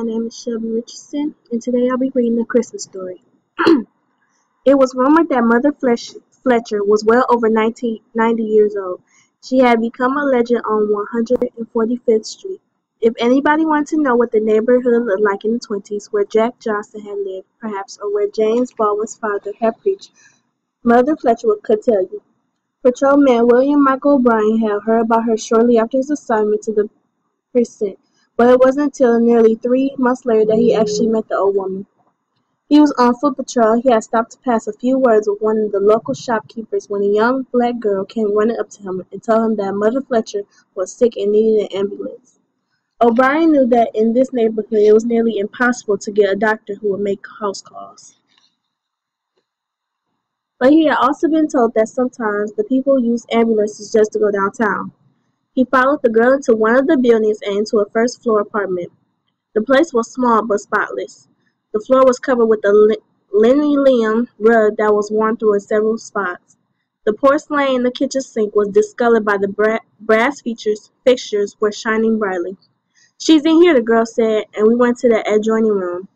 My name is Shelby Richardson, and today I'll be reading a Christmas story. It was rumored that Mother Fletcher was well over 90 years old. She had become a legend on 145th Street. If anybody wanted to know what the neighborhood looked like in the 20s, where Jack Johnson had lived, perhaps, or where James Baldwin's father had preached, Mother Fletcher could tell you. Patrolman William Michael O'Brien had heard about her shortly after his assignment to the precinct, but it wasn't until nearly 3 months later that he actually met the old woman. He was on foot patrol. He had stopped to pass a few words with one of the local shopkeepers when a young black girl came running up to him and told him that Mother Fletcher was sick and needed an ambulance. O'Brien knew that in this neighborhood it was nearly impossible to get a doctor who would make house calls. But he had also been told that sometimes the people used ambulances just to go downtown. He followed the girl into one of the buildings and into a first-floor apartment. The place was small but spotless. The floor was covered with a linoleum rug that was worn through in several spots. The porcelain in the kitchen sink was discolored by the brass fixtures were shining brightly. "She's in here," the girl said, and we went to the adjoining room.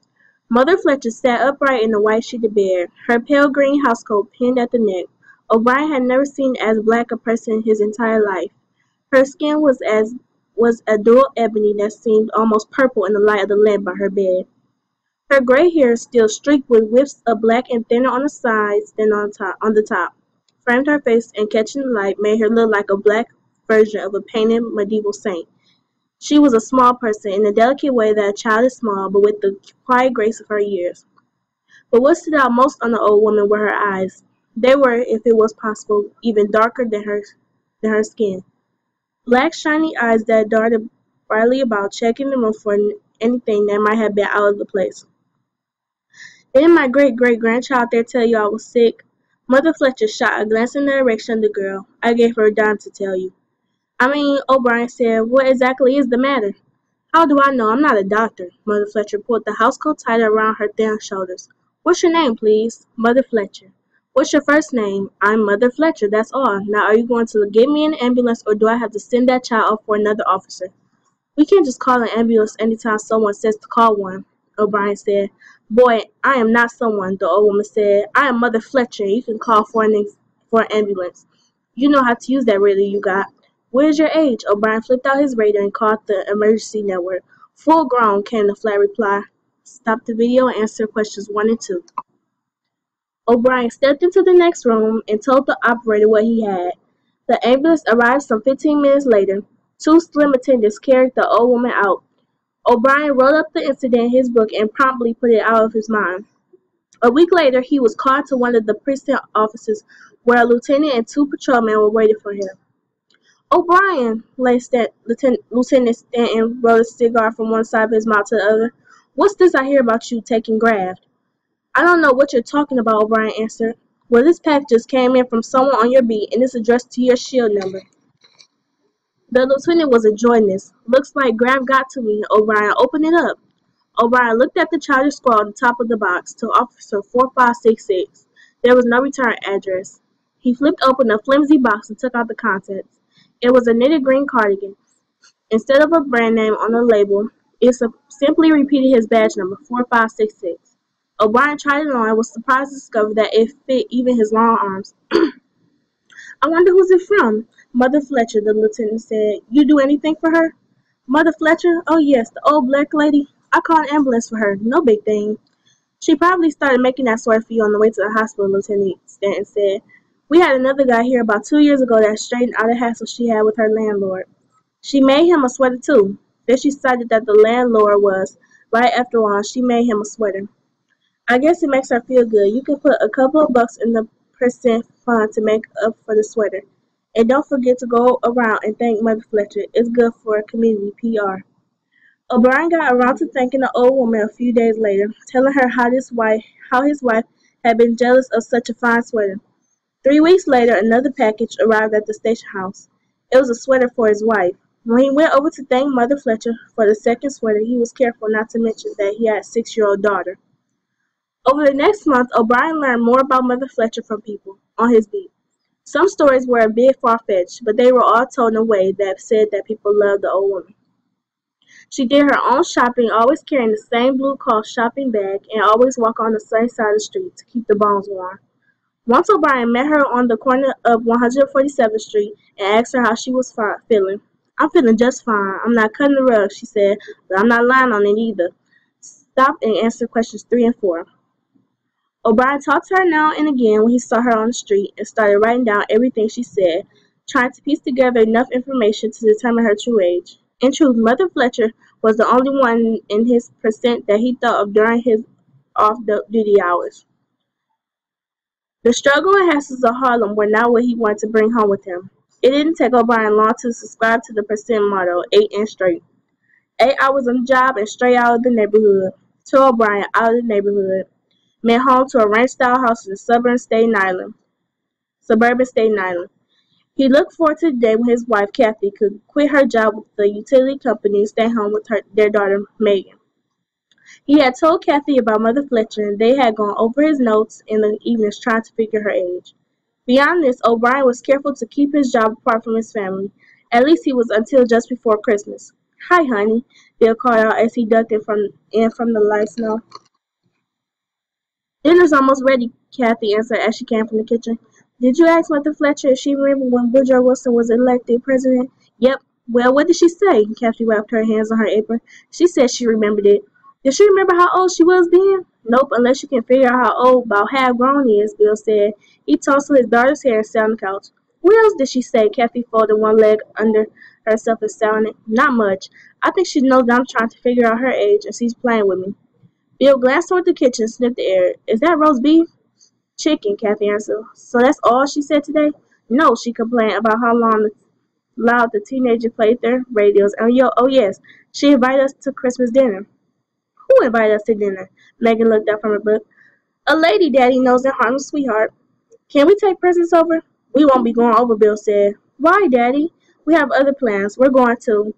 Mother Fletcher sat upright in the white sheeted bed, her pale green housecoat pinned at the neck. O'Brien had never seen as black a person in his entire life. Her skin was a dull ebony that seemed almost purple in the light of the lamp by her bed. Her gray hair, still streaked with wisps of black and thinner on the sides than on the top, framed her face and catching the light made her look like a black version of a painted medieval saint. She was a small person in the delicate way that a child is small, but with the quiet grace of her years. But what stood out most on the old woman were her eyes. They were, if it was possible, even darker than her skin. Black, shiny eyes that darted brightly about, checking the room for anything that might have been out of the place. "Didn't my great-great-grandchild there tell you I was sick?" Mother Fletcher shot a glance in the direction of the girl. "I gave her a dime to tell you." "I mean," O'Brien said, "what exactly is the matter?" "How do I know? I'm not a doctor." Mother Fletcher pulled the housecoat tighter around her thin shoulders. "What's your name, please?" "Mother Fletcher." "What's your first name?" "I'm Mother Fletcher, that's all. Now are you going to get me an ambulance, or do I have to send that child off for another officer?" "We can't just call an ambulance anytime someone says to call one," O'Brien said. "Boy, I am not someone," the old woman said. "I am Mother Fletcher, and you can call for an ambulance. You know how to use that radio you got." "What is your age?" O'Brien flipped out his radio and called the emergency network. "Full grown," came the flat reply. "Stop the video and answer questions 1 and 2. O'Brien stepped into the next room and told the operator what he had. The ambulance arrived some 15 minutes later. 2 slim attendants carried the old woman out. O'Brien wrote up the incident in his book and promptly put it out of his mind. A week later, he was called to one of the precinct offices where a lieutenant and 2 patrolmen were waiting for him. "O'Brien," Lieutenant Stanton rolled a cigar from one side of his mouth to the other. "What's this I hear about you taking graft?" "I don't know what you're talking about," O'Brien answered. "Well, this package just came in from someone on your beat, and it's addressed to your shield number." The lieutenant was enjoying this. "Looks like graft got to me, O'Brien. Open it up." O'Brien looked at the charger scroll on the top of the box to Officer 4566. There was no return address. He flipped open a flimsy box and took out the contents. It was a knitted green cardigan. Instead of a brand name on the label, it simply repeated his badge number, 4566. O'Brien tried it on and was surprised to discover that it fit even his long arms. "I wonder who's it from?" "Mother Fletcher," the lieutenant said. "You do anything for her?" "Mother Fletcher? Oh, yes, the old black lady. I called an ambulance for her. No big thing." "She probably started making that sweater for you on the way to the hospital," Lieutenant Stanton said. "We had another guy here about 2 years ago that straightened out a hassle she had with her landlord. She made him a sweater, too. Then she decided that the landlord was right after all, and she made him a sweater. I guess it makes her feel good. You can put a couple of bucks in the percent fund to make up for the sweater. And don't forget to go around and thank Mother Fletcher. It's good for community PR." O'Brien got around to thanking the old woman a few days later, telling her how his wife had been jealous of such a fine sweater. 3 weeks later, another package arrived at the station house. It was a sweater for his wife. When he went over to thank Mother Fletcher for the second sweater, he was careful not to mention that he had a 6-year-old daughter. Over the next month, O'Brien learned more about Mother Fletcher from people on his beat. Some stories were a bit far-fetched, but they were all told in a way that said that people loved the old woman. She did her own shopping, always carrying the same blue cloth shopping bag, and always walk on the same side of the street to keep the bones warm. Once O'Brien met her on the corner of 147th Street and asked her how she was feeling. "I'm feeling just fine. I'm not cutting the rug," she said, "but I'm not lying on it either." Stop and answer questions 3 and 4. O'Brien talked to her now and again when he saw her on the street and started writing down everything she said, trying to piece together enough information to determine her true age. In truth, Mother Fletcher was the only one in his percent that he thought of during his off-duty hours. The struggle and hassles of Harlem were not what he wanted to bring home with him. It didn't take O'Brien long to subscribe to the percent motto, 8 and straight. 8 hours on the job and straight out of the neighborhood. To O'Brien, out of the neighborhood meant home to a ranch-style house in the suburban Staten Island. He looked forward to the day when his wife, Kathy, could quit her job with the utility company and stay home with their daughter, Megan. He had told Kathy about Mother Fletcher, and they had gone over his notes in the evenings trying to figure her age. Beyond this, O'Brien was careful to keep his job apart from his family. At least he was until just before Christmas. "Hi, honey," Bill called out as he ducked in from the light snow. "Dinner's almost ready," Kathy answered as she came from the kitchen. "Did you ask Mother Fletcher if she remembered when Woodrow Wilson was elected president?" "Yep." "Well, what did she say?" Kathy wrapped her hands on her apron. "She said she remembered it." "Did she remember how old she was then?" "Nope, unless you can figure out how old about half-grown is," Bill said. He tousled his daughter's hair and sat on the couch. "What else did she say?" Kathy folded one leg under herself and sat on it. "Not much. I think she knows that I'm trying to figure out her age, and she's playing with me." Bill glanced toward the kitchen and sniffed the air. "Is that roast beef?" "Chicken," Kathy answered. "So that's all she said today?" "No," she complained about how loud the teenagers played their radios. "And oh yes, she invited us to Christmas dinner." "Who invited us to dinner?" Megan looked up from her book. "A lady Daddy knows in Harlem, sweetheart." "Can we take presents over?" "We won't be going over," Bill said. "Why, Daddy?" "We have other plans. We're going to—"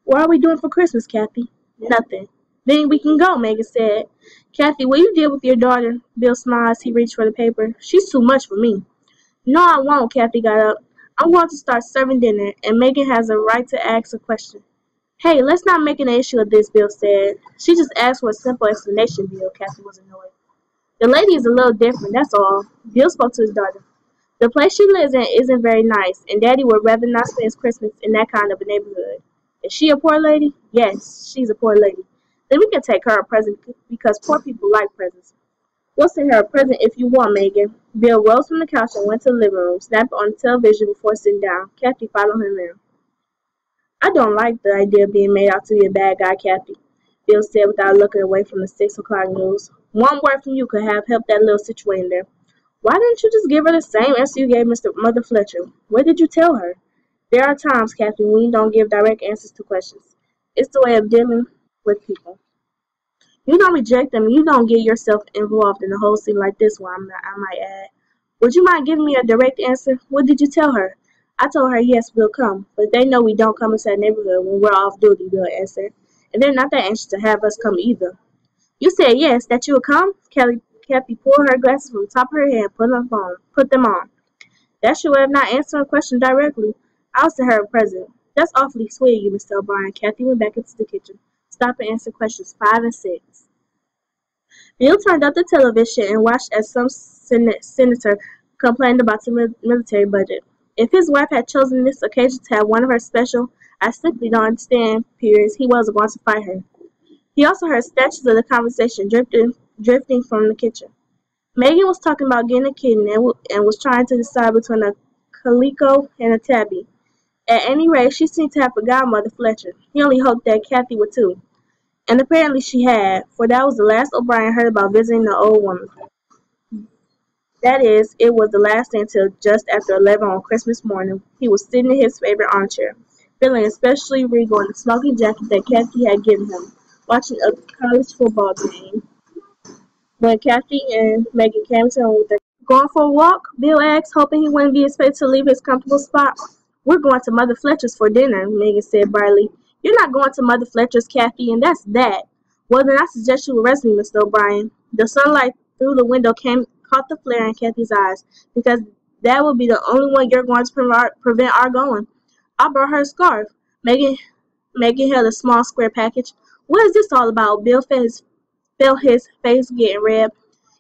"What are we doing for Christmas, Kathy?" "Nothing." "Then we can go," Megan said. "Kathy, will you deal with your daughter?" Bill smiled as he reached for the paper. "She's too much for me." "No, I won't," Kathy got up. "I'm going to start serving dinner, and Megan has a right to ask a question." "Hey, let's not make an issue of this," Bill said. "She just asked for a simple explanation, Bill." Kathy was annoyed. "The lady is a little different, that's all." Bill spoke to his daughter. "The place she lives in isn't very nice, and Daddy would rather not spend his Christmas in that kind of a neighborhood." "Is she a poor lady?" "Yes, she's a poor lady." "Then we can take her a present because poor people like presents." "We'll send her a present if you want, Megan." Bill rose from the couch and went to the living room, snapped on the television before sitting down. Kathy followed him in. "I don't like the idea of being made out to be a bad guy, Kathy," Bill said without looking away from the 6 o'clock news. "One word from you could have helped that little situation there." "Why didn't you just give her the same answer you gave Mother Fletcher? What did you tell her?" "There are times, Kathy, when you don't give direct answers to questions. It's the way of dealing with people. You don't reject them, and you don't get yourself involved in a whole scene like this one, I might add. Would you mind giving me a direct answer? What did you tell her?" "I told her yes, we'll come, but they know we don't come into that neighborhood when we're off duty," Bill answered. "And they're not that anxious to have us come either." "You said yes, that you would come?" Kathy pulled her glasses from the top of her head and put them on. That's your way of not answering a question directly. "I'll send her a present." "That's awfully sweet of you, Mr. O'Brien." Kathy went back into the kitchen. "Stop and answer questions 5 and 6. Bill turned up the television and watched as some senator complained about the military budget. If his wife had chosen this occasion to have one of her special "I simply don't understand" periods, he wasn't going to fight her. He also heard snatches of the conversation drifting from the kitchen. Megan was talking about getting a kitten and was trying to decide between a calico and a tabby. At any rate, she seemed to have forgotten Mother Fletcher. He only hoped that Kathy would too. And apparently she had, for that was the last O'Brien heard about visiting the old woman. That is, it was the last day until just after 11 on Christmas morning. He was sitting in his favorite armchair, feeling especially regal in the smoky jacket that Kathy had given him, watching a college football game. When Kathy and Megan came to him with their "Going for a walk?" Bill asked, hoping he wouldn't be expected to leave his comfortable spot. "We're going to Mother Fletcher's for dinner," Megan said brightly. "You're not going to Mother Fletcher's, Kathy, and that's that." "Well, then I suggest you arrest me, Mr. O'Brien." The sunlight through the window caught the flare in Kathy's eyes, "because that would be the only way you're going to prevent our going." "I brought her a scarf." Megan Megan held a small square package. What is this all about? Bill felt his face getting red.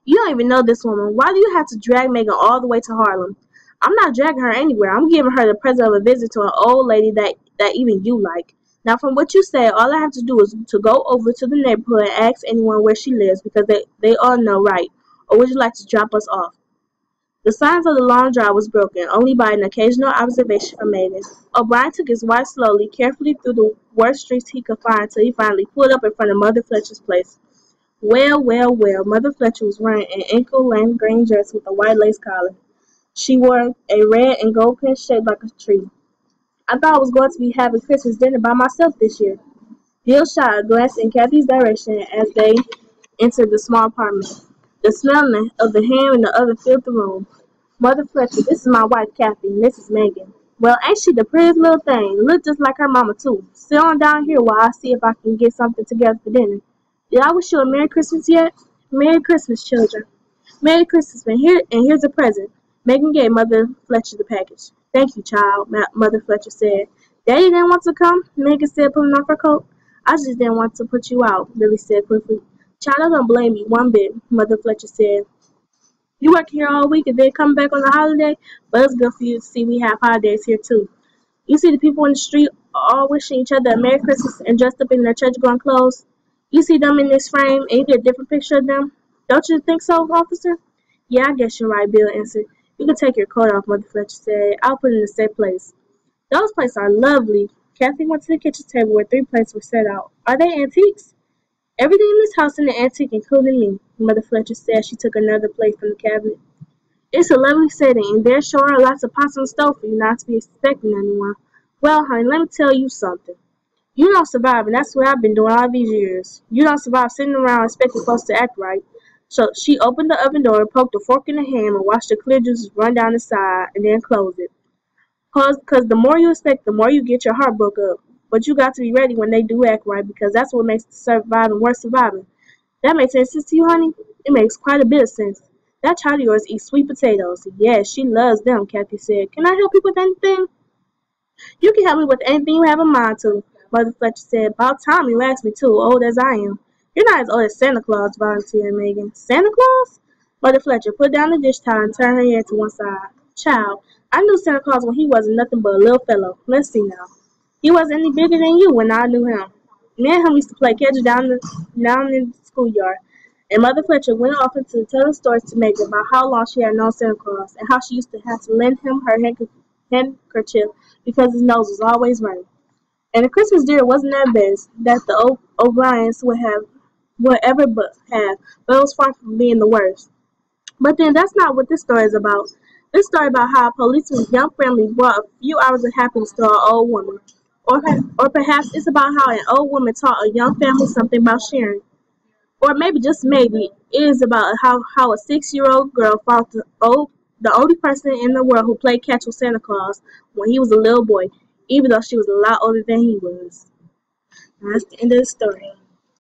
You don't even know this woman. Why do you have to drag Megan all the way to Harlem? I'm not dragging her anywhere. I'm giving her the present of a visit to an old lady that even you like. Now, from what you said, all I have to do is to go over to the neighborhood and ask anyone where she lives because they all know, right? Or would you like to drop us off? The silence of the long drive was broken only by an occasional observation from Megan. O'Brien took his wife slowly, carefully through the worst streets he could find till he finally pulled up in front of Mother Fletcher's place. Well, well, well, Mother Fletcher was wearing an ankle-length green dress with a white lace collar. She wore a red and gold pin shaped like a tree. I thought I was going to be having Christmas dinner by myself this year. Bill shot a glance in Kathy's direction as they entered the small apartment. The smell of the ham in the oven filled the room. Mother Fletcher, this is my wife Kathy, Mrs. Megan. Well, ain't she the prettiest little thing? Look just like her mama, too. Sit on down here while I see if I can get something together for dinner. Did I wish you a Merry Christmas yet? Merry Christmas, children. Merry Christmas, and here's a present. Megan gave Mother Fletcher the package. Thank you, child, Mother Fletcher said. Daddy didn't want to come, Megan said, pulling off her coat. I just didn't want to put you out, Billy said quickly. Child, I don't blame you one bit, Mother Fletcher said. You work here all week and then come back on a holiday, but it's good for you to see we have holidays here too. You see the people in the street all wishing each other a Merry Christmas and dressed up in their church-going clothes? You see them in this frame and you get a different picture of them? Don't you think so, officer? Yeah, I guess you're right, Bill answered. You can take your coat off, Mother Fletcher said. I'll put it in the safe place. Those plates are lovely. Kathy went to the kitchen table where 3 plates were set out. Are they antiques? Everything in this house is an antique, including me, Mother Fletcher said. She took another plate from the cabinet. It's a lovely setting, and there sure are lots of pots on the stove for you not to be expecting anyone. Well, honey, let me tell you something. You don't survive, and that's what I've been doing all these years. You don't survive sitting around expecting folks to act right. So she opened the oven door, poked a fork in the ham, and watched the clear juices run down the side, and then closed it. Cause the more you expect, the more you get your heart broke up. But you got to be ready when they do act right, because that's what makes surviving worth surviving. That makes any sense to you, honey? It makes quite a bit of sense. That child of yours eats sweet potatoes. Yes, she loves them, Kathy said. Can I help you with anything? You can help me with anything you have in mind to, Mother Fletcher said. About time you asked me, too, old as I am. You're not as old as Santa Claus, volunteered Megan. Santa Claus? Mother Fletcher put down the dish towel and turned her head to one side. Child, I knew Santa Claus when he wasn't nothing but a little fellow. Let's see now. He wasn't any bigger than you when I knew him. Me and him used to play catch down in the schoolyard. And Mother Fletcher went off into telling stories to Megan about how long she had known Santa Claus and how she used to have to lend him her handkerchief because his nose was always running. And the Christmas dinner wasn't that best that the O'Briens would ever have, but it was far from being the worst. But then that's not what this story is about. This story about how a policeman's young family brought a few hours of happiness to an old woman. Or perhaps it's about how an old woman taught a young family something about sharing. Or maybe, just maybe, it is about how a 6-year-old girl fought the only person in the world who played catch with Santa Claus when he was a little boy, even though she was a lot older than he was. And that's the end of the story.